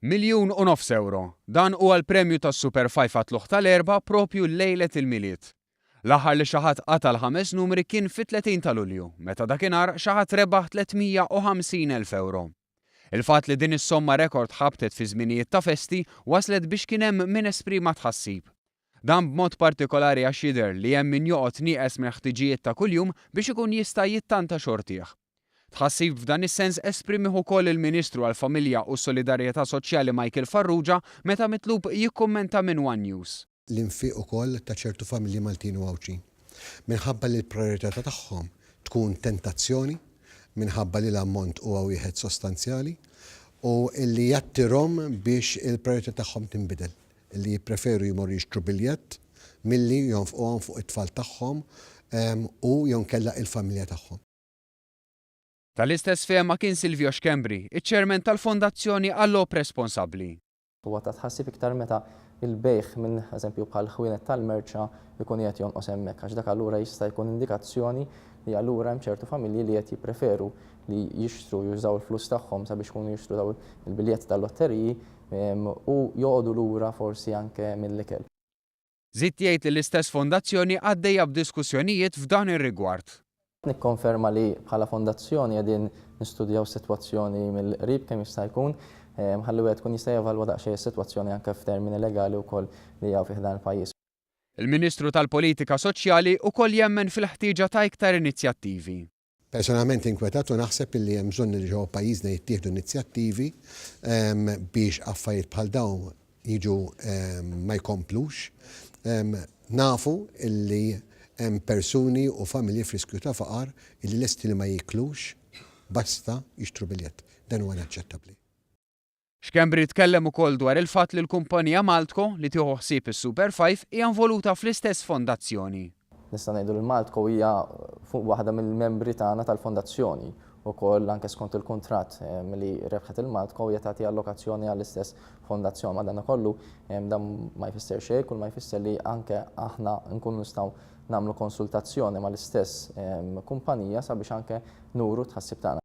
1,5 miljun euro. Dan huwa l-premju tas-Super 5 għat-tluħ tal-erba' propju lejlet il-miliet. L-aħħar li xi ħadd qatal 5 numri kien fit-30 ta' Lulju, meta dakinhar xi ħadd rebaħ 350,000 euro. Il-fatt li din is-somma rekord ħabtet fi żminijiet ta' festi waslet biex kien hemm min esprima tħassib. Dan b'mod partikolari għax jidher li hemm min joqgħod nieqes mill-ħtiġijiet ta' kuljum biex ikun jista' jittanta xortih. Tħassib f'dan is-sens esprimiħ ukoll il-Ministru għall-Familja u s-Solidarjetà Soċjali Michael Farrugia meta mitlub jikkummenta minn One News. L-infiq ukoll ta' ċertu familji Maltin u Għawċin. Minħabba li l-priorità tagħhom tkun tentazzjoni, minħabba li l-ammont huwa wieħed sostanzjali u illi jattirhom biex il-priorità tagħhom tinbidel. Illi jippreferu jmorru jixtru biljett milli jonfquhom fuq it-tfal tagħhom u jonkella il-familja tagħhom. Tal-istess fehma kien Silvio Xkembri, iċ-ċermen tal-Fondazzjoni Allop Responsabbli. Huwa ta' tħassib iktar meta il-bejħ minn eżempju bħal ħwienet tal-merċa jkun qed jonqos hemmhekk għax dak allura jista' jkun indikazzjoni li allura hemm ċertu familji li qed jippreferu li jixtru jużaw il-flus tagħhom sabiex ikunu jixtru daw il-biljett tal-lotteriji u joqogħdu lura forsi anke mill-ikel. Żied jgħid li l-istess fondazzjoni għaddejja b'diskussjonijiet f'dan ir-rigward. Nikkonferma li bħala fondazzjoni qegħdin nistudjaw sitwazzjoni mill-qrib kemm jista' jkun ħalli wieħed tkun jista' jevalwa daqsxejn is-sitwazzjoni anke f'termini legali wkoll li hawn fih dan il-pajjiż. Il-Ministru tal-Politika Soċjali wkoll jemmen fil-ħtieġa ta' iktar inizjattivi. Personalment inkwetat u naħseb li hemm bżonn li ġewwa pajjiżna jittieħdu inizjattivi biex affarijiet bħal dawn jiġu ma jkomplux. Nafu illi hemm persuni u familji f'riskju ta' faqar illi lesti li ma jiklux basta jixtru biljett. Dan huwa inaċċettabbli. Xkembri tkellem ukoll dwar il-fatt li l-kumpanija Maltco li tieħu ħsieb is-Super 5 hija involuta fl-istess fondazzjoni. Nista' ngħidu li Maltco hija waħda mill-membri tagħna tal-fondazzjoni ukoll anke skont il-kuntratt li rebħet il-Maltco hija tagħti allokazzjoni għall-istess fondazzjoni. Madankollu dan ma jfisser xejn kull ma jfisser li anke aħna nkunu nistgħu nagħmlu konsultazzjoni mal-istess kumpanija sabiex anke nuru tħassib tagħna.